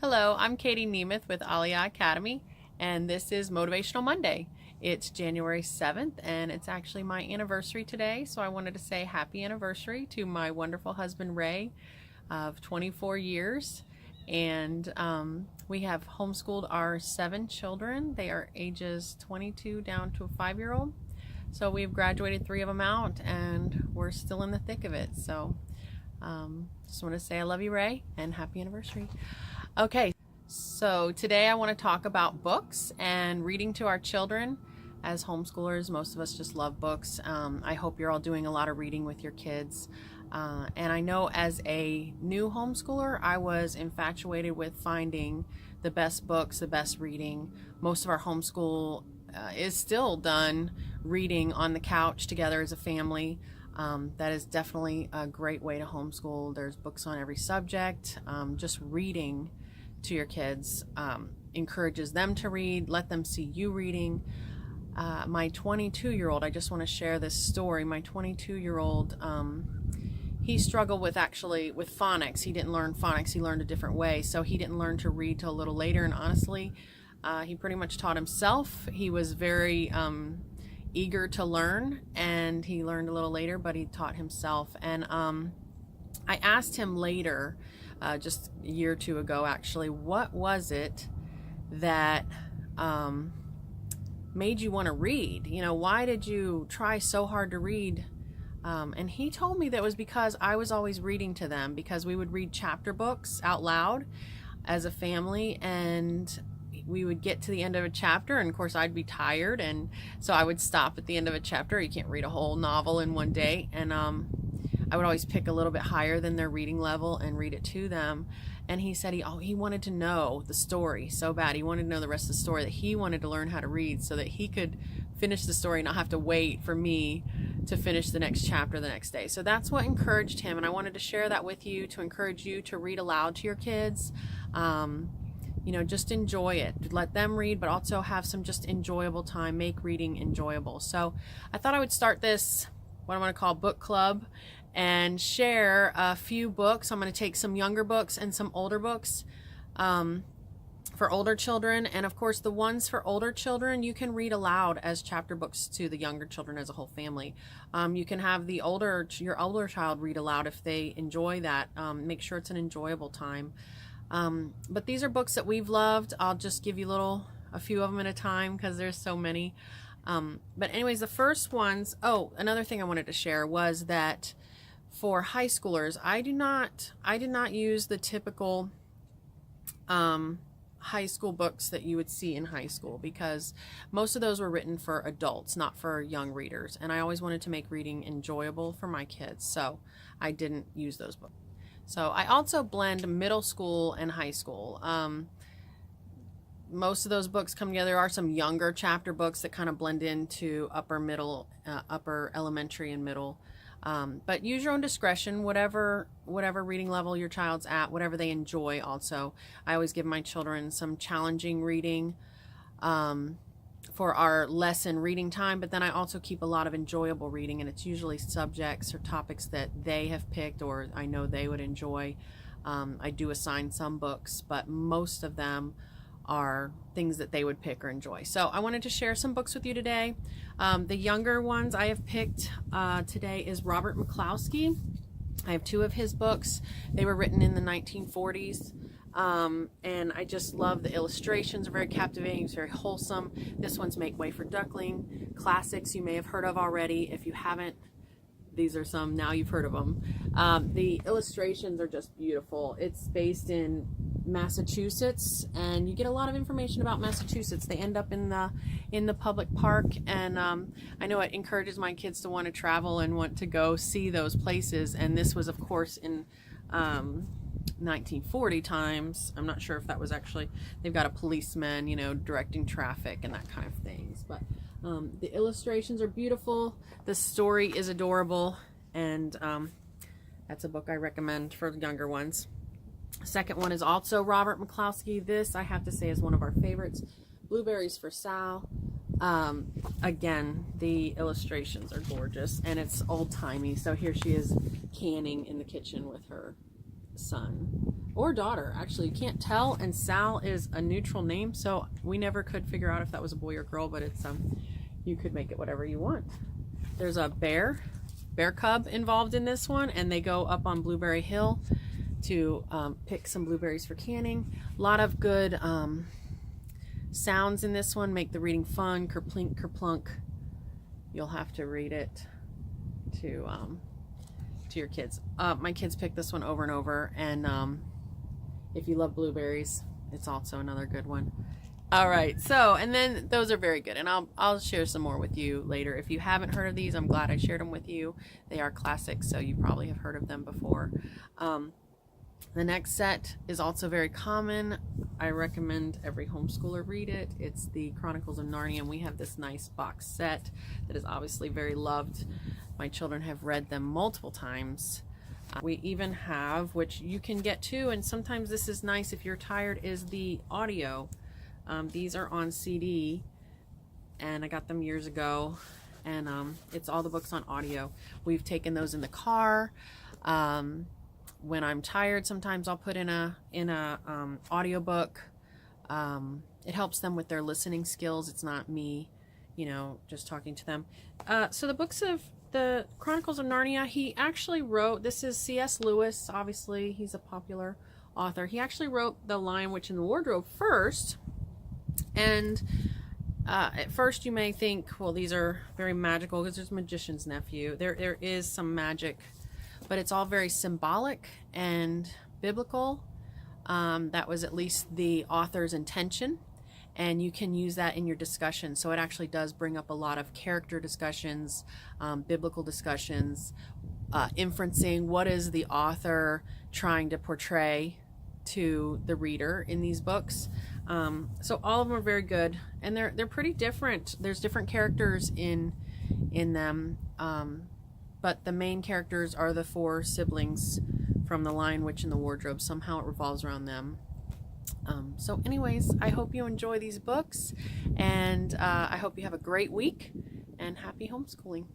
Hello, I'm Katie Nemeth with AliYah Academy, and this is Motivational Monday. It's January 7th, and it's actually my anniversary today, so I wanted to say happy anniversary to my wonderful husband, Ray, of 24 years. And we have homeschooled our 7 children. They are ages 22 down to a 5-year-old. So we've graduated 3 of them out, and we're still in the thick of it. So just want to say I love you, Ray, and happy anniversary. Okay, so today I want to talk about books and reading to our children. As homeschoolers, most of us just love books. I hope you're all doing a lot of reading with your kids. And I know as a new homeschooler, I was infatuated with finding the best books, the best reading. Most of our homeschool is still done reading on the couch together as a family. That is definitely a great way to homeschool. There's books on every subject. Just reading to your kids encourages them to read. Let them see you reading. My 22-year-old, I just want to share this story. My 22-year-old, he struggled with phonics. He didn't learn phonics. He learned a different way. So he didn't learn to read till a little later. And honestly, he pretty much taught himself. He was very eager to learn, and he learned a little later, but he taught himself. And I asked him later, just a year or two ago actually, what was it that made you want to read? You know, why did you try so hard to read? And he told me that it was because I was always reading to them, because we would read chapter books out loud as a family, and we would get to the end of a chapter, and of course I'd be tired, and so I would stop at the end of a chapter. You can't read a whole novel in one day, and I would always pick a little bit higher than their reading level and read it to them. And he said he wanted to know the story so bad. He wanted to know the rest of the story, that he wanted to learn how to read so that he could finish the story and not have to wait for me to finish the next chapter the next day. So that's what encouraged him, and I wanted to share that with you to encourage you to read aloud to your kids. You know, just enjoy it. Let them read, but also have some just enjoyable time. Make reading enjoyable. So I thought I would start this, what I want to call book club, and share a few books. I'm going to take some younger books and some older books for older children. And of course, the ones for older children, you can read aloud as chapter books to the younger children as a whole family. You can have your older child read aloud if they enjoy that. Make sure it's an enjoyable time. But these are books that we've loved. I'll just give you a few of them at a time because there's so many. But anyways, the first ones, another thing I wanted to share was that for high schoolers, I did not use the typical high school books that you would see in high school, because most of those were written for adults, not for young readers. And I always wanted to make reading enjoyable for my kids, so I didn't use those books. So I also blend middle school and high school. Most of those books come together. There are some younger chapter books that kind of blend into upper elementary and middle. But use your own discretion, whatever reading level your child's at, whatever they enjoy. Also, I always give my children some challenging reading for our lesson reading time, but then I also keep a lot of enjoyable reading, and it's usually subjects or topics that they have picked or I know they would enjoy. I do assign some books, but most of them are things that they would pick or enjoy. So I wanted to share some books with you today. The younger ones I have picked today is Robert McCloskey. I have 2 of his books. They were written in the 1940s. And I just love the illustrations. Are very captivating. It's very wholesome. This one's Make Way for Duckling. Classics you may have heard of already. If you haven't, these are some, now you've heard of them. The illustrations are just beautiful. It's based in Massachusetts, and you get a lot of information about Massachusetts. They end up in the public park, and I know it encourages my kids to want to travel and want to go see those places. And this was, of course, in 1940 times. I'm not sure if that was actually, they've got a policeman, you know, directing traffic and that kind of things. But the illustrations are beautiful. The story is adorable, and that's a book I recommend for the younger ones. Second one is also Robert McCloskey. This, I have to say, is one of our favorites. Blueberries for Sal. Again, the illustrations are gorgeous, and it's old-timey. So here she is canning in the kitchen with her son. or daughter. Actually, you can't tell, and Sal is a neutral name, so we never could figure out if that was a boy or girl, but it's you could make it whatever you want. There's a bear cub involved in this one, and they go up on Blueberry Hill to pick some blueberries for canning. A lot of good sounds in this one, make the reading fun. Kerplink, kerplunk. You'll have to read it to your kids. My kids pick this one over and over, and if you love blueberries, it's also another good one. All right, so, and then those are very good, and I'll share some more with you later. If you haven't heard of these, I'm glad I shared them with you. They are classics, so you probably have heard of them before. The next set is also very common. I recommend every homeschooler read it. It's the Chronicles of Narnia, and we have this nice box set that is obviously very loved. My children have read them multiple times. We even have, which you can get too, and sometimes this is nice if you're tired, is the audio. These are on CD, and I got them years ago, and it's all the books on audio. We've taken those in the car. When I'm tired, sometimes I'll put in a audiobook. It helps them with their listening skills. It's not me, just talking to them. So the books of the Chronicles of Narnia, he actually wrote, this is C.S. Lewis, obviously, he's a popular author. He actually wrote The Lion, Witch, and the Wardrobe first. And at first you may think, well, these are very magical because there's Magician's Nephew. There is some magic, but it's all very symbolic and biblical. That was at least the author's intention, and you can use that in your discussion. So it actually does bring up a lot of character discussions, biblical discussions, inferencing. What is the author trying to portray to the reader in these books? So all of them are very good, and they're pretty different. There's different characters in them, but the main characters are the 4 siblings from The Lion, Witch, and the Wardrobe. Somehow it revolves around them. So anyways, I hope you enjoy these books, and I hope you have a great week, and happy homeschooling.